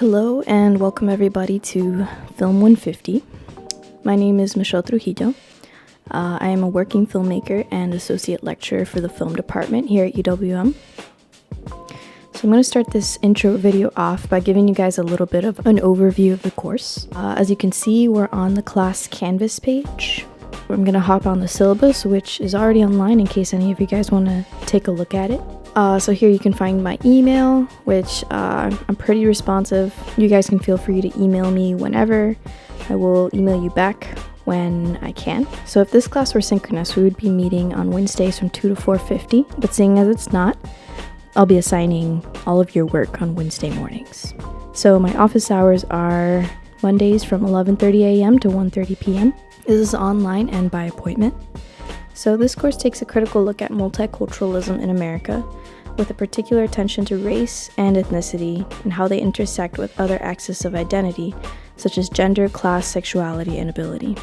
Hello and welcome everybody to Film150. My name is Michelle Trujillo. I am a working filmmaker and associate lecturer for the film department here at UWM. So I'm going to start this intro video off by giving you guys a little bit of an overview of the course. As you can see, we're on the class Canvas page. I'm going to hop on the syllabus, which is already online in case any of you guys want to take a look at it. So here you can find my email, which I'm pretty responsive. You guys can feel free to email me whenever. I will email you back when I can. So if this class were synchronous, we would be meeting on Wednesdays from 2 to 4:50, but seeing as it's not, I'll be assigning all of your work on Wednesday mornings. So my office hours are Mondays from 11:30 a.m. to 1:30 p.m. This is online and by appointment. So this course takes a critical look at multiculturalism in America, with a particular attention to race and ethnicity and how they intersect with other axes of identity, such as gender, class, sexuality, and ability.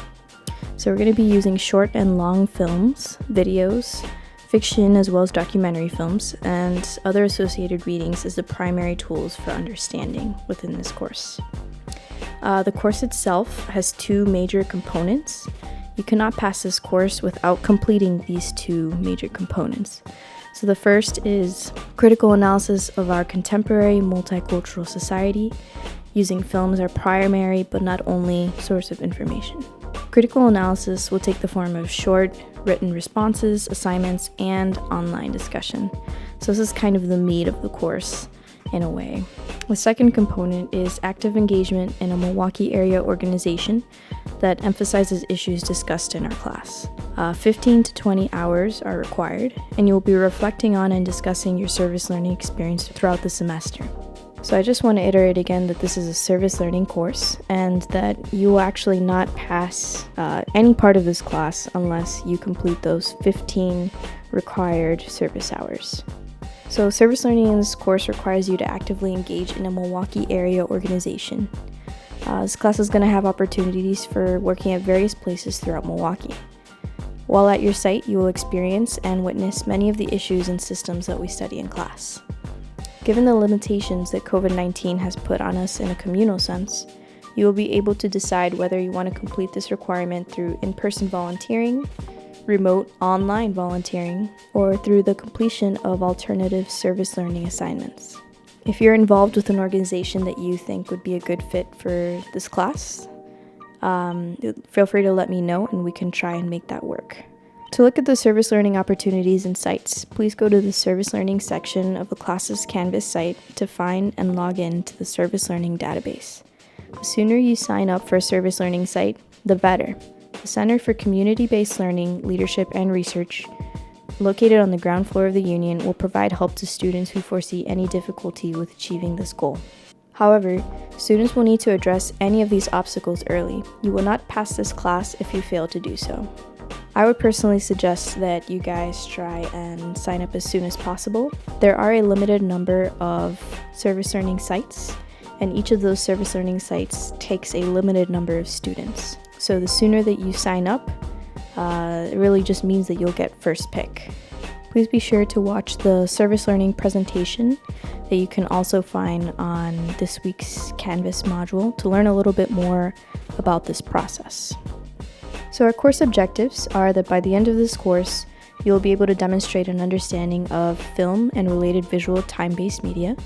So we're going to be using short and long films, videos, fiction, as well as documentary films, and other associated readings as the primary tools for understanding within this course. The course itself has two major components. You cannot pass this course without completing these two major components. So the first is critical analysis of our contemporary multicultural society, using film as our primary but not only source of information. Critical analysis will take the form of short, written responses, assignments, and online discussion. So this is kind of the meat of the course in a way. The second component is active engagement in a Milwaukee area organization that emphasizes issues discussed in our class. 15 to 20 hours are required, and you will be reflecting on and discussing your service learning experience throughout the semester. So I just want to iterate again that this is a service learning course and that you will actually not pass any part of this class unless you complete those 15 required service hours. So service learning in this course requires you to actively engage in a Milwaukee area organization. This class is going to have opportunities for working at various places throughout Milwaukee. While at your site, you will experience and witness many of the issues and systems that we study in class. Given the limitations that COVID-19 has put on us in a communal sense, you will be able to decide whether you want to complete this requirement through in-person volunteering, remote online volunteering, or through the completion of alternative service learning assignments. If you're involved with an organization that you think would be a good fit for this class, feel free to let me know and we can try and make that work. To look at the service learning opportunities and sites, please go to the service learning section of the class's Canvas site to find and log in to the service learning database. The sooner you sign up for a service learning site, the better. The Center for Community-Based Learning, Leadership, and Research, located on the ground floor of the Union, will provide help to students who foresee any difficulty with achieving this goal. However, students will need to address any of these obstacles early. You will not pass this class if you fail to do so. I would personally suggest that you guys try and sign up as soon as possible. There are a limited number of service learning sites, and each of those service learning sites takes a limited number of students. So the sooner that you sign up, it really just means that you'll get first pick. Please be sure to watch the service learning presentation that you can also find on this week's Canvas module to learn a little bit more about this process. So our course objectives are that by the end of this course, you'll be able to demonstrate an understanding of film and related visual time-based media,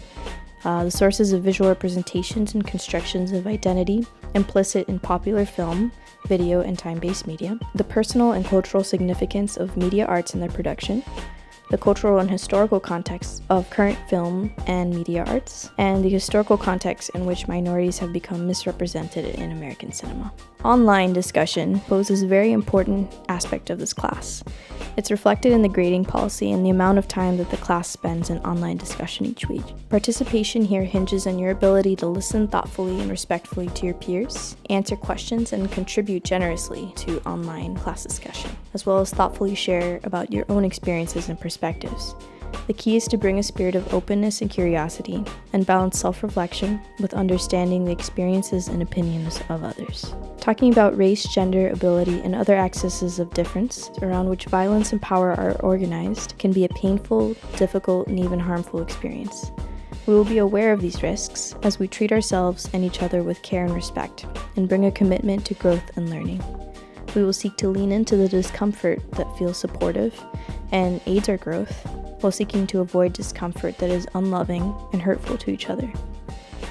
the sources of visual representations and constructions of identity implicit in popular film, video, and time-based media, the personal and cultural significance of media arts and their production, the cultural and historical context of current film and media arts, and the historical context in which minorities have become misrepresented in American cinema. Online discussion poses a very important aspect of this class. It's reflected in the grading policy and the amount of time that the class spends in online discussion each week. Participation here hinges on your ability to listen thoughtfully and respectfully to your peers, answer questions, and contribute generously to online class discussion, as well as thoughtfully share about your own experiences and perspectives. The key is to bring a spirit of openness and curiosity, and balance self-reflection with understanding the experiences and opinions of others. Talking about race, gender, ability, and other axes of difference around which violence and power are organized can be a painful, difficult, and even harmful experience. We will be aware of these risks as we treat ourselves and each other with care and respect, and bring a commitment to growth and learning. We will seek to lean into the discomfort that feels supportive and aids our growth, while seeking to avoid discomfort that is unloving and hurtful to each other.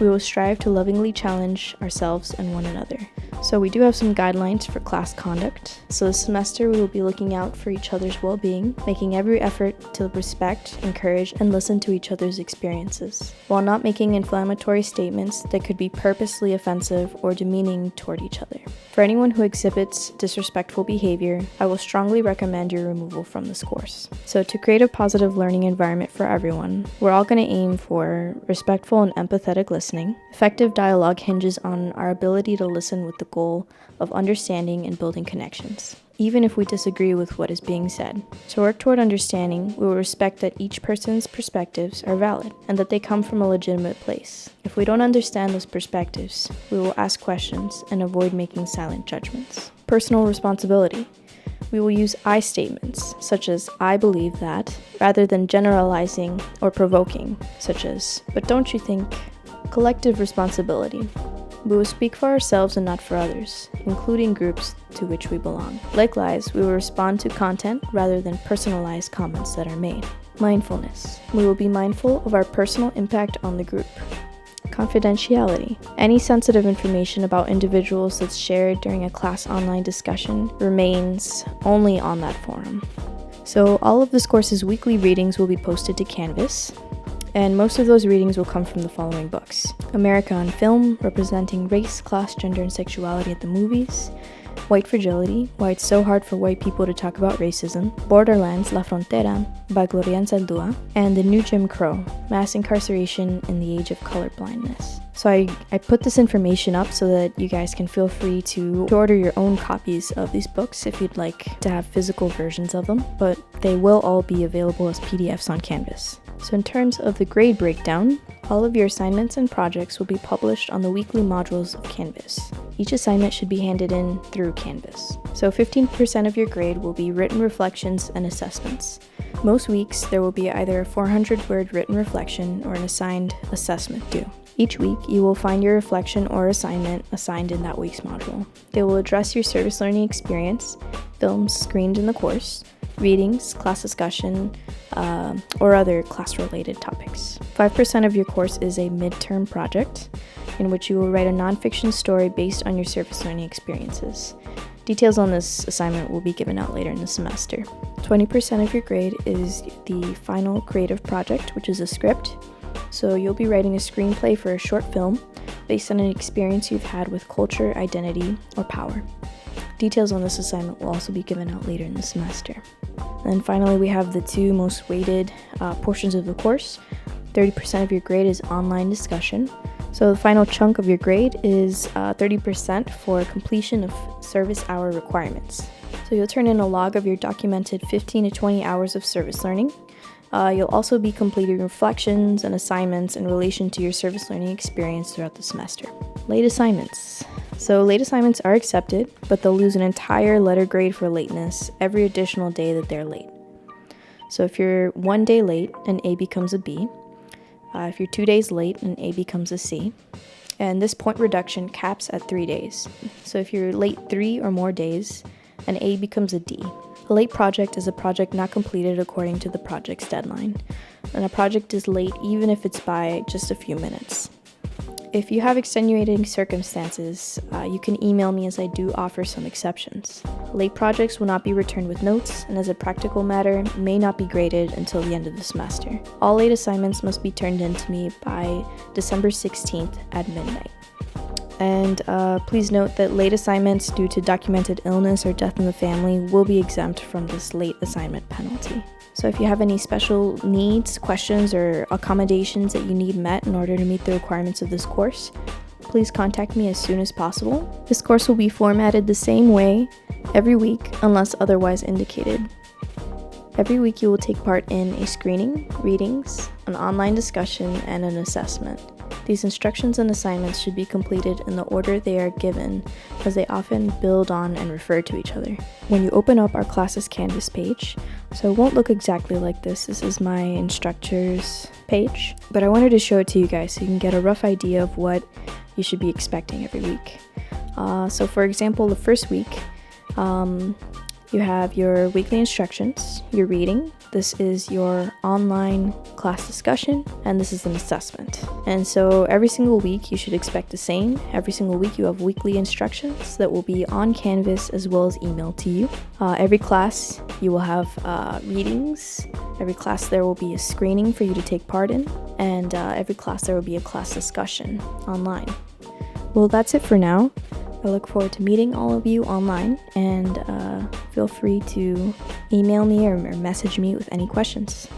We will strive to lovingly challenge ourselves and one another. So we do have some guidelines for class conduct. So this semester we will be looking out for each other's well-being, making every effort to respect, encourage, and listen to each other's experiences, while not making inflammatory statements that could be purposely offensive or demeaning toward each other. For anyone who exhibits disrespectful behavior, I will strongly recommend your removal from this course. So to create a positive learning environment for everyone, we're all going to aim for respectful and empathetic listening. Effective dialogue hinges on our ability to listen with the goal of understanding and building connections, even if we disagree with what is being said. To work toward understanding, we will respect that each person's perspectives are valid and that they come from a legitimate place. If we don't understand those perspectives, we will ask questions and avoid making silent judgments. Personal responsibility. We will use I statements, such as I believe that, rather than generalizing or provoking, such as, but don't you think? Collective responsibility. We will speak for ourselves and not for others, including groups to which we belong. Likewise, we will respond to content rather than personalized comments that are made. Mindfulness. We will be mindful of our personal impact on the group. Confidentiality. Any sensitive information about individuals that's shared during a class online discussion remains only on that forum. So all of this course's weekly readings will be posted to Canvas, and most of those readings will come from the following books: America on Film, representing race, class, gender, and sexuality at the movies; White Fragility, Why It's So Hard for White People to Talk About Racism; Borderlands, La Frontera, by Gloria Anzaldúa; and The New Jim Crow, Mass Incarceration in the Age of Colorblindness. So I put this information up so that you guys can feel free to order your own copies of these books if you'd like to have physical versions of them, but they will all be available as PDFs on Canvas. So in terms of the grade breakdown, all of your assignments and projects will be published on the weekly modules of Canvas. Each assignment should be handed in through Canvas. So 15% of your grade will be written reflections and assessments. Most weeks, there will be either a 400-word written reflection or an assigned assessment due. Each week, you will find your reflection or assignment assigned in that week's module. They will address your service learning experience, films screened in the course, readings, class discussion, or other class-related topics. 5% of your course is a midterm project, in which you will write a nonfiction story based on your service learning experiences. Details on this assignment will be given out later in the semester. 20% of your grade is the final creative project, which is a script. So you'll be writing a screenplay for a short film based on an experience you've had with culture, identity, or power. Details on this assignment will also be given out later in the semester. And finally, we have the two most weighted portions of the course. 30% of your grade is online discussion. So the final chunk of your grade is 30% for completion of service hour requirements. So you'll turn in a log of your documented 15 to 20 hours of service learning. You'll also be completing reflections and assignments in relation to your service learning experience throughout the semester. Late assignments. So late assignments are accepted, but they'll lose an entire letter grade for lateness every additional day that they're late. So if you're 1 day late, an A becomes a B. If you're 2 days late, an A becomes a C. And this point reduction caps at 3 days. So if you're late 3 or more days, an A becomes a D. A late project is a project not completed according to the project's deadline, and a project is late even if it's by just a few minutes. If you have extenuating circumstances, you can email me, as I do offer some exceptions. Late projects will not be returned with notes, and as a practical matter, may not be graded until the end of the semester. All late assignments must be turned in to me by December 16th at midnight. And please note that late assignments due to documented illness or death in the family will be exempt from this late assignment penalty. So if you have any special needs, questions, or accommodations that you need met in order to meet the requirements of this course, please contact me as soon as possible. This course will be formatted the same way every week unless otherwise indicated. Every week you will take part in a screening, readings, an online discussion, and an assessment. These instructions and assignments should be completed in the order they are given, as they often build on and refer to each other. When you open up our class's Canvas page, so it won't look exactly like this. This is my instructor's page, but I wanted to show it to you guys so you can get a rough idea of what you should be expecting every week. So for example, the first week, you have your weekly instructions, your reading, this is your online class discussion, and this is an assessment. And so every single week you should expect the same. Every single week you have weekly instructions that will be on Canvas as well as emailed to you. Every class you will have readings. Every class there will be a screening for you to take part in, and every class there will be a class discussion online. Well, that's it for now. I look forward to meeting all of you online, and feel free to email me or message me with any questions.